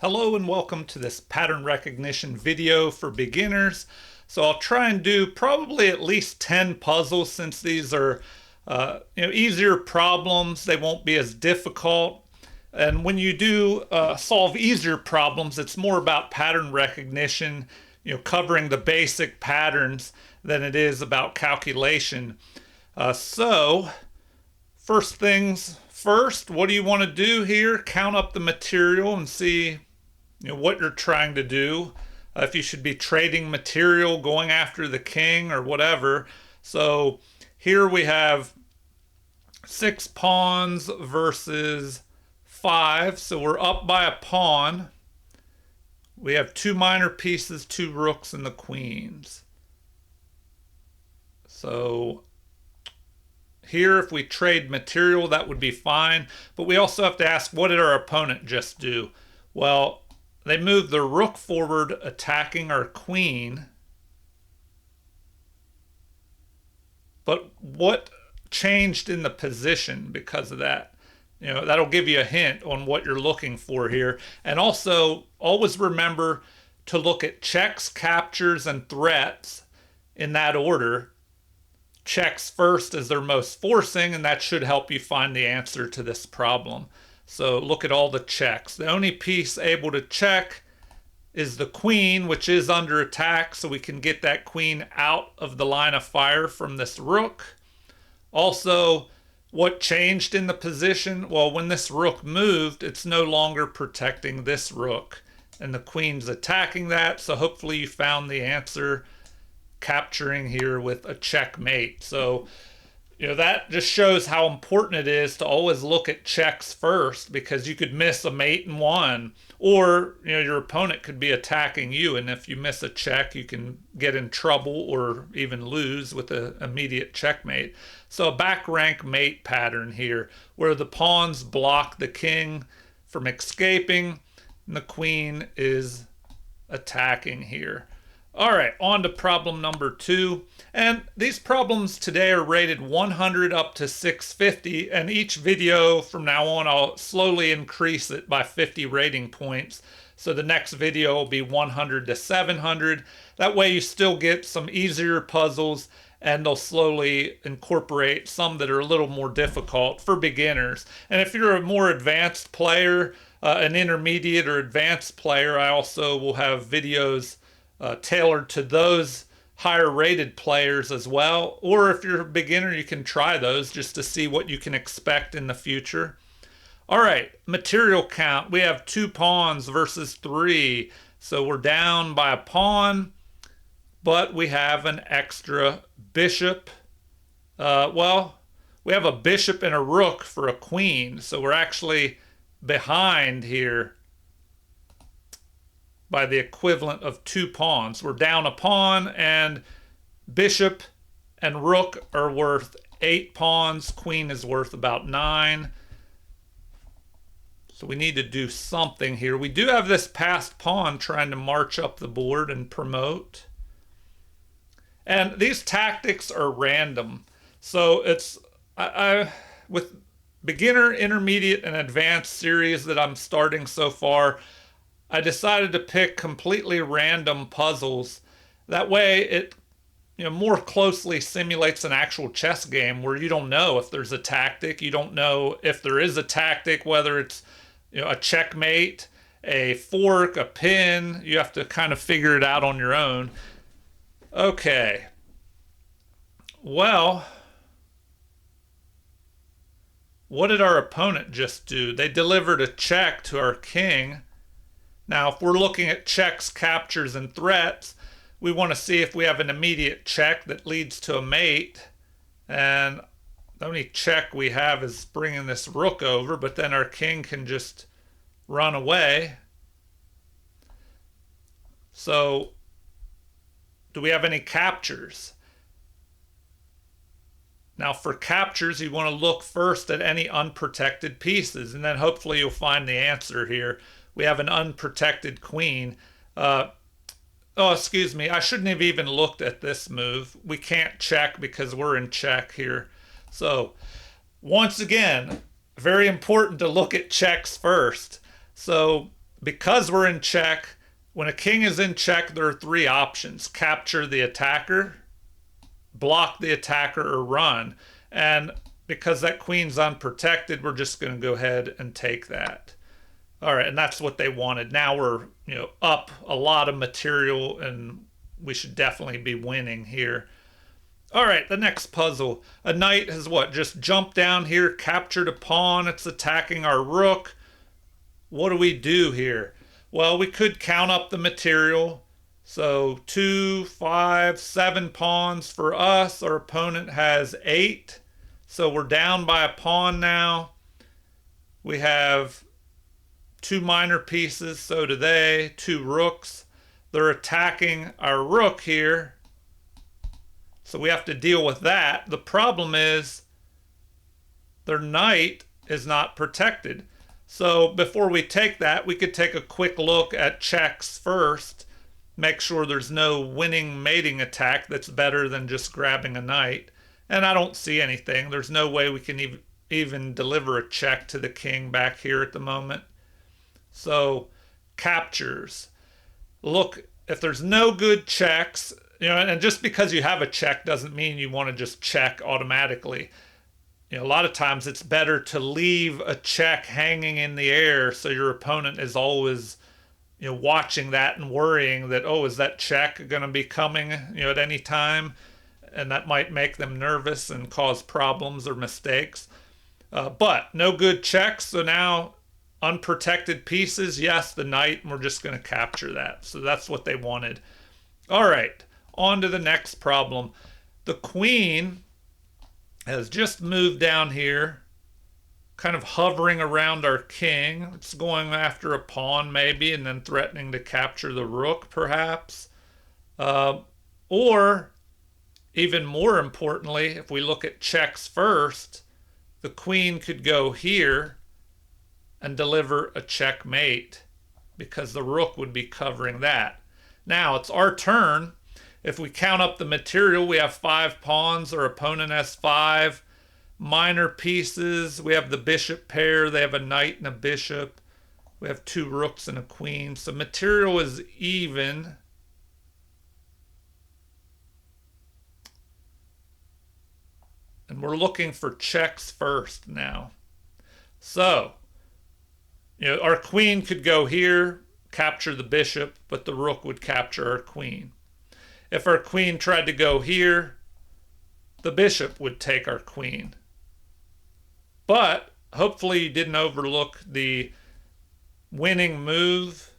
Hello and welcome to this pattern recognition video for beginners. So I'll try and do probably at least 10 puzzles since these are easier problems. They won't be as difficult. And when you do solve easier problems, it's more about pattern recognition, covering the basic patterns than it is about calculation. So first things first, what do you want to do here? Count up the material and see what you're trying to do. If you should be trading material, going after the king or whatever. So here we have 6 pawns versus 5. So we're up by a pawn. We have 2 minor pieces, 2 rooks, and the queens. So here, if we trade material, that would be fine. But we also have to ask, what did our opponent just do? Well, they moved the rook forward, attacking our queen. But what changed in the position because of that? That'll give you a hint on what you're looking for here. And also, always remember to look at checks, captures, and threats in that order. Checks first is their most forcing, and that should help you find the answer to this problem. So look at all the checks. The only piece able to check is the queen, which is under attack, so we can get that queen out of the line of fire from this rook. Also, what changed in the position? Well, when this rook moved, it's no longer protecting this rook, and the queen's attacking that, so hopefully you found the answer, capturing here with a checkmate. So that just shows how important it is to always look at checks first, because you could miss a mate and one, or your opponent could be attacking you, and if you miss a check, you can get in trouble or even lose with an immediate checkmate. So a back rank mate pattern here, where the pawns block the king from escaping, and the queen is attacking here. All right, on to problem number 2. And these problems today are rated 100 up to 650, and each video from now on I'll slowly increase it by 50 rating points. So the next video will be 100 to 700. That way you still get some easier puzzles, and they'll slowly incorporate some that are a little more difficult for beginners. And if you're a more advanced player, an intermediate or advanced player, I also will have videos tailored to those higher rated players as well. Or if you're a beginner, you can try those just to see what you can expect in the future. All right, material count. We have 2 pawns versus 3. So we're down by a pawn, but we have an extra bishop. We have a bishop and a rook for a queen. So we're actually behind here by the equivalent of 2 pawns. We're down a pawn, and bishop and rook are worth 8 pawns. Queen is worth about 9. So we need to do something here. We do have this passed pawn trying to march up the board and promote. And these tactics are random. So it's with beginner, intermediate, and advanced series that I'm starting so far, I decided to pick completely random puzzles. That way it more closely simulates an actual chess game where you don't know if there's a tactic. You don't know if there is a tactic, whether it's a checkmate, a fork, a pin. You have to kind of figure it out on your own. Okay. Well, what did our opponent just do? They delivered a check to our king. Now, if we're looking at checks, captures, and threats, we want to see if we have an immediate check that leads to a mate. And the only check we have is bringing this rook over, but then our king can just run away. So, do we have any captures? Now, for captures, you want to look first at any unprotected pieces, and then hopefully you'll find the answer here. We have an unprotected queen. Excuse me. I shouldn't have even looked at this move. We can't check because we're in check here. So, once again, very important to look at checks first. So because we're in check, when a king is in check, there are three options: capture the attacker, block the attacker, or run. And because that queen's unprotected, we're just going to go ahead and take that. All right, and that's what they wanted. Now we're, up a lot of material, and we should definitely be winning here. All right, the next puzzle. A knight has what? Just jumped down here, captured a pawn. It's attacking our rook. What do we do here? Well, we could count up the material. So 2, 5, 7 pawns for us. Our opponent has 8. So we're down by a pawn now. We have 2 minor pieces, so do they. 2 rooks. They're attacking our rook here. So we have to deal with that. The problem is their knight is not protected. So before we take that, we could take a quick look at checks first. Make sure there's no winning mating attack that's better than just grabbing a knight. And I don't see anything. There's no way we can even deliver a check to the king back here at the moment. So captures. Look, if there's no good checks, and just because you have a check doesn't mean you want to just check automatically. A lot of times it's better to leave a check hanging in the air so your opponent is always, watching that and worrying that, oh, is that check going to be coming, at any time? And that might make them nervous and cause problems or mistakes. But no good checks, so now unprotected pieces, yes, the knight, and we're just going to capture that. So that's what they wanted. All right, on to the next problem. The queen has just moved down here, kind of hovering around our king. It's going after a pawn maybe, and then threatening to capture the rook perhaps. Or, even more importantly, if we look at checks first, the queen could go here and deliver a checkmate because the rook would be covering that. Now it's our turn. If we count up the material, we have 5 pawns. Our opponent has 5 minor pieces. We have the bishop pair. They have a knight and a bishop. We have 2 rooks and a queen. So material is even. And we're looking for checks first now. So, our queen could go here, capture the bishop, but the rook would capture our queen. If our queen tried to go here, the bishop would take our queen. But hopefully you didn't overlook the winning move.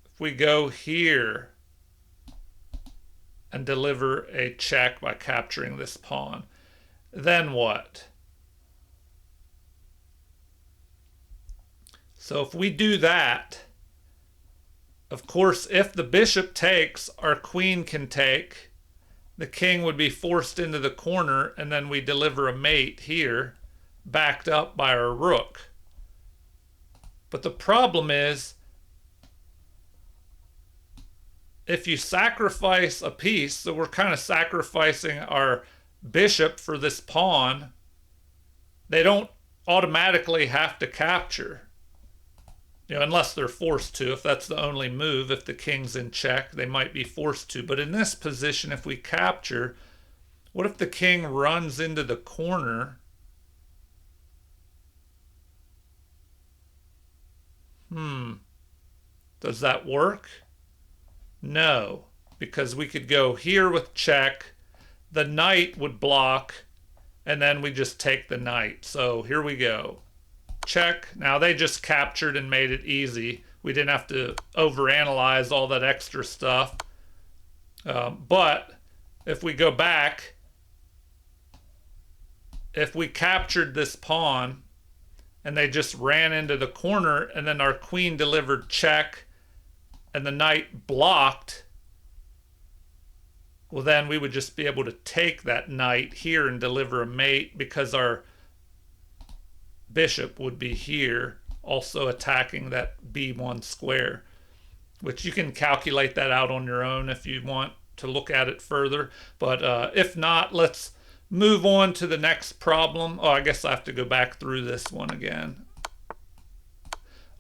If we go here and deliver a check by capturing this pawn, then what? So if we do that, of course, if the bishop takes, our queen can take. The king would be forced into the corner, and then we deliver a mate here, backed up by our rook. But the problem is, if you sacrifice a piece, so we're kind of sacrificing our bishop for this pawn, they don't automatically have to capture. Unless they're forced to. If that's the only move, if the king's in check, they might be forced to. But in this position, if we capture, what if the king runs into the corner? Does that work? No, because we could go here with check, the knight would block, and then we just take the knight. So here we go. Check. Now they just captured and made it easy. We didn't have to overanalyze all that extra stuff. But if we go back, if we captured this pawn and they just ran into the corner and then our queen delivered check and the knight blocked, well, then we would just be able to take that knight here and deliver a mate because our bishop would be here also attacking that b1 square, which you can calculate that out on your own if you want to look at it further. But if not, let's move on to the next problem. Oh, I guess I have to go back through this one again.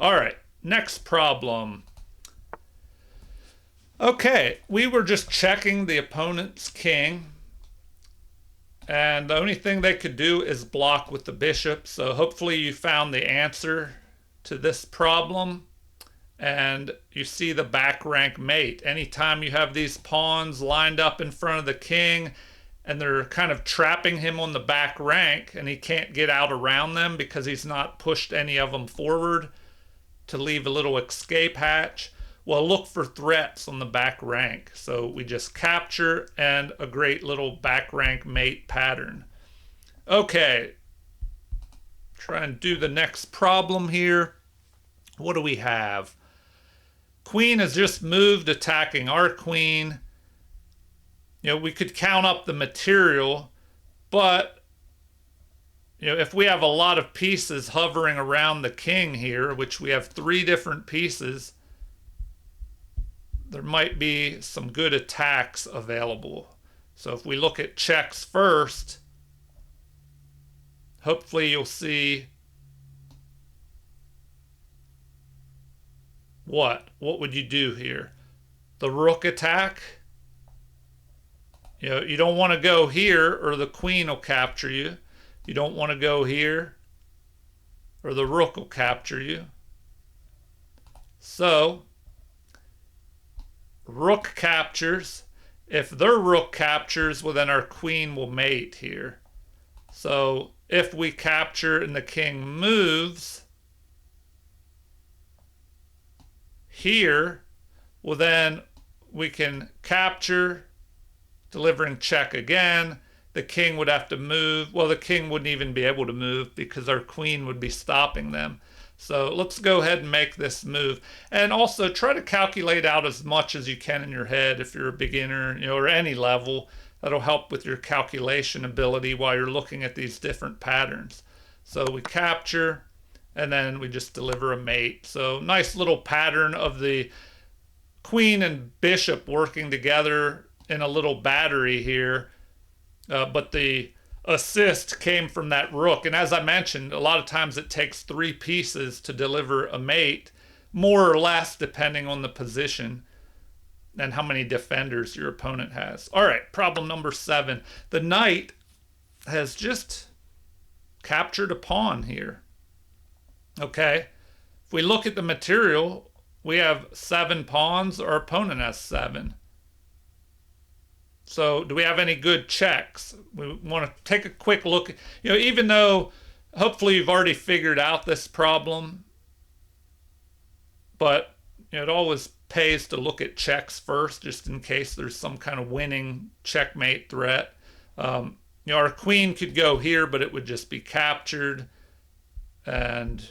All right, next problem. Okay, we were just checking the opponent's king, and the only thing they could do is block with the bishop. So hopefully you found the answer to this problem. And you see the back rank mate. Anytime you have these pawns lined up in front of the king and they're kind of trapping him on the back rank and he can't get out around them because he's not pushed any of them forward to leave a little escape hatch, well, look for threats on the back rank. So we just capture and a great little back rank mate pattern. Okay, try and do the next problem here. What do we have? Queen has just moved, attacking our queen. You know, we could count up the material, but you know, if we have a lot of pieces hovering around the king here, which we have 3 different pieces, there might be some good attacks available. So if we look at checks first, hopefully you'll see what would you do here? The rook attack? You know, you don't want to go here or the queen will capture you. You don't want to go here or the rook will capture you. So, rook captures. If their rook captures, well then our queen will mate here. So, if we capture and the king moves here, well then we can capture, delivering check again. The king would have to move. Well, the king wouldn't even be able to move because our queen would be stopping them. So let's go ahead and make this move. And also try to calculate out as much as you can in your head if you're a beginner, you know, or any level. That'll help with your calculation ability while you're looking at these different patterns. So we capture, and then we just deliver a mate. So nice little pattern of the queen and bishop working together in a little battery here. But the assist came from that rook. And as I mentioned, a lot of times it takes 3 pieces to deliver a mate, more or less depending on the position and how many defenders your opponent has. All right, problem number 7. The knight has just captured a pawn here. Okay, if we look at the material, we have 7 pawns. Our opponent has 7. So do we have any good checks? We want to take a quick look. You know, even though hopefully you've already figured out this problem, but you know, it always pays to look at checks first, just in case there's some kind of winning checkmate threat. You know, our queen could go here, but it would just be captured, and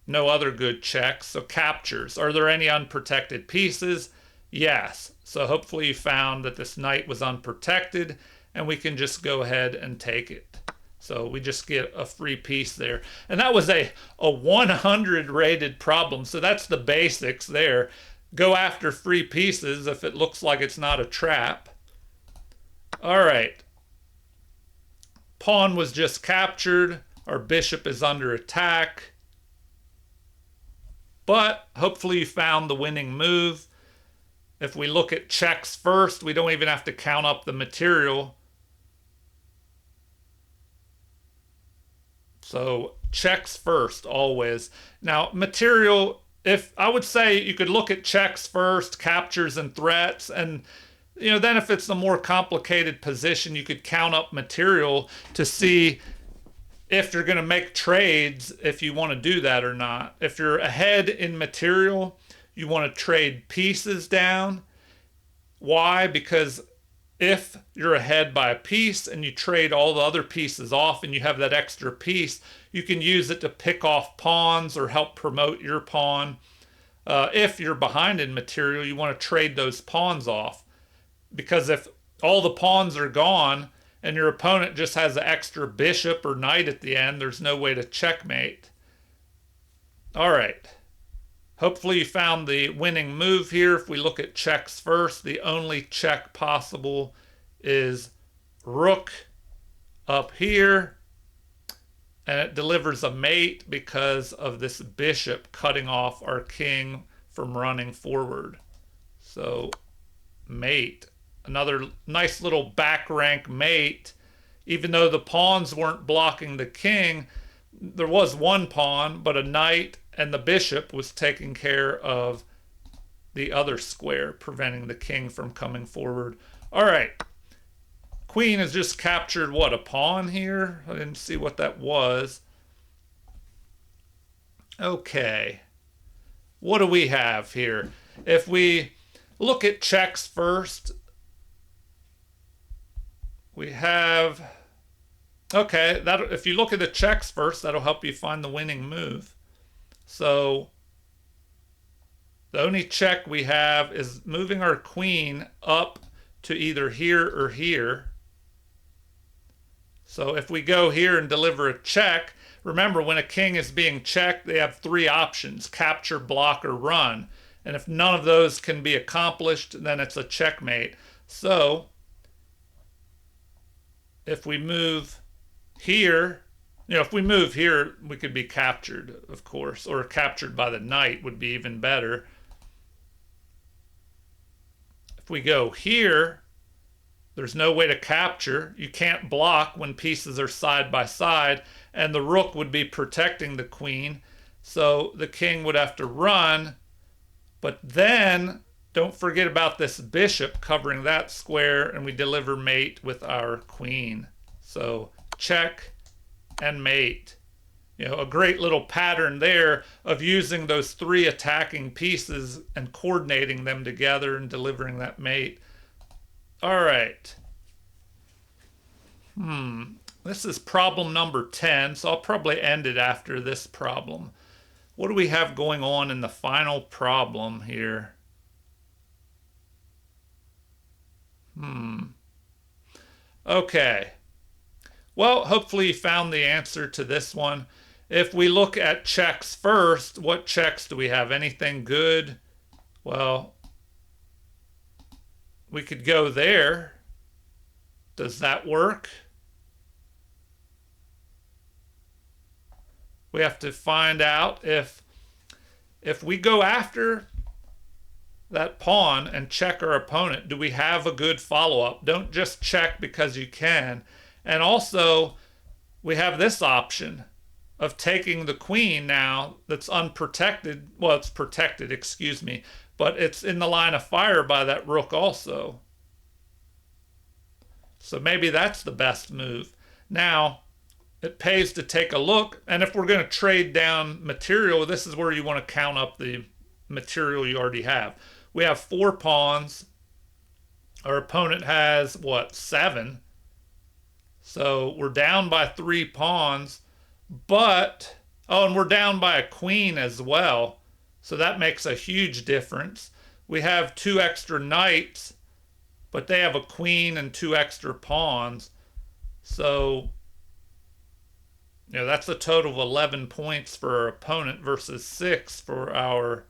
no other good checks. So captures. Are there any unprotected pieces? Yes. So hopefully you found that this knight was unprotected, and we can just go ahead and take it. So we just get a free piece there. And that was a 100 rated problem. So that's the basics there. Go after free pieces if it looks like it's not a trap. All right. Pawn was just captured. Our bishop is under attack. But hopefully you found the winning move. If we look at checks first, we don't even have to count up the material. So checks first, always. Now, material, if I would say you could look at checks first, captures and threats, and you know, then if it's a more complicated position, you could count up material to see if you're going to make trades, if you want to do that or not. If you're ahead in material, you want to trade pieces down. Why? Because if you're ahead by a piece and you trade all the other pieces off and you have that extra piece, you can use it to pick off pawns or help promote your pawn. If you're behind in material, you want to trade those pawns off. Because if all the pawns are gone and your opponent just has an extra bishop or knight at the end, there's no way to checkmate. All right. Hopefully you found the winning move here. If we look at checks first, the only check possible is rook up here. And it delivers a mate because of this bishop cutting off our king from running forward. So mate, another nice little back rank mate. Even though the pawns weren't blocking the king, there was one pawn, but a knight and the bishop was taking care of the other square, preventing the king from coming forward. All right. Queen has just captured, what, a pawn here? I didn't see what that was. Okay. What do we have here? If we look at checks first, we have... Okay, that if you look at the checks first, that'll help you find the winning move. So the only check we have is moving our queen up to either here or here. So if we go here and deliver a check, remember when a king is being checked, they have three options: capture, block, or run. And if none of those can be accomplished, then it's a checkmate. So if we move here, if we move here, we could be captured, of course, or captured by the knight would be even better. If we go here, there's no way to capture. You can't block when pieces are side by side, and the rook would be protecting the queen. So the king would have to run. But then don't forget about this bishop covering that square, and we deliver mate with our queen. So check and mate. A great little pattern there of using those three attacking pieces and coordinating them together and delivering that mate. All right. This is problem number 10, so I'll probably end it after this problem. What do we have going on in the final problem here? Okay. Well, hopefully you found the answer to this one. If we look at checks first, what checks do we have? Anything good? Well, we could go there. Does that work? We have to find out if we go after that pawn and check our opponent, do we have a good follow-up? Don't just check because you can. And also, we have this option of taking the queen now that's unprotected. Well, it's protected, excuse me, but it's in the line of fire by that rook also. So maybe that's the best move. Now, it pays to take a look, and if we're going to trade down material, this is where you want to count up the material you already have. We have 4 pawns. Our opponent has, what, 7? So we're down by 3 pawns, but, oh, and we're down by a queen as well. So that makes a huge difference. We have 2 extra knights, but they have a queen and 2 extra pawns. So, that's a total of 11 points for our opponent versus 6 for our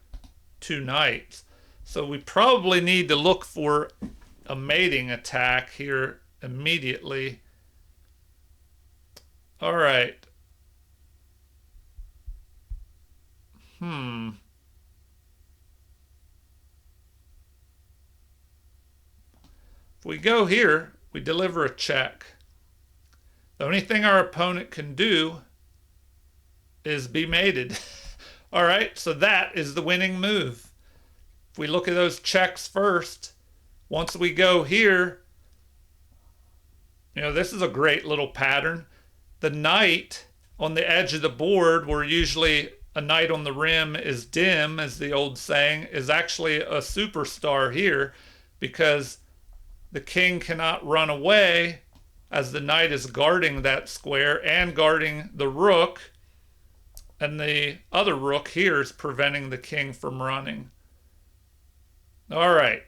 2 knights. So we probably need to look for a mating attack here immediately. All right. If we go here, we deliver a check. The only thing our opponent can do is be mated. All right, so that is the winning move. If we look at those checks first, once we go here, this is a great little pattern. The knight on the edge of the board, where usually a knight on the rim is dim, as the old saying, is actually a superstar here because the king cannot run away as the knight is guarding that square and guarding the rook, and the other rook here is preventing the king from running. All right.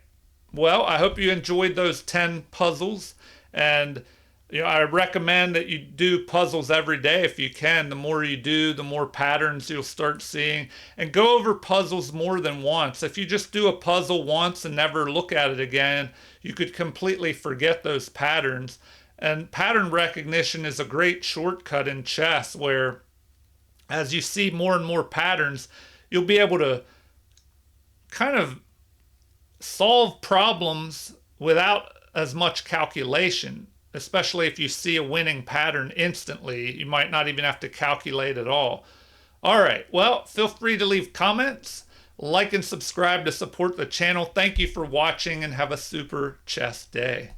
Well, I hope you enjoyed those 10 puzzles, and I recommend that you do puzzles every day if you can. The more you do, the more patterns you'll start seeing. And go over puzzles more than once. If you just do a puzzle once and never look at it again, you could completely forget those patterns. And pattern recognition is a great shortcut in chess where, as you see more and more patterns, you'll be able to kind of solve problems without as much calculation, especially if you see a winning pattern instantly. You might not even have to calculate at all. All right, well, feel free to leave comments, like and subscribe to support the channel. Thank you for watching and have a super chess day.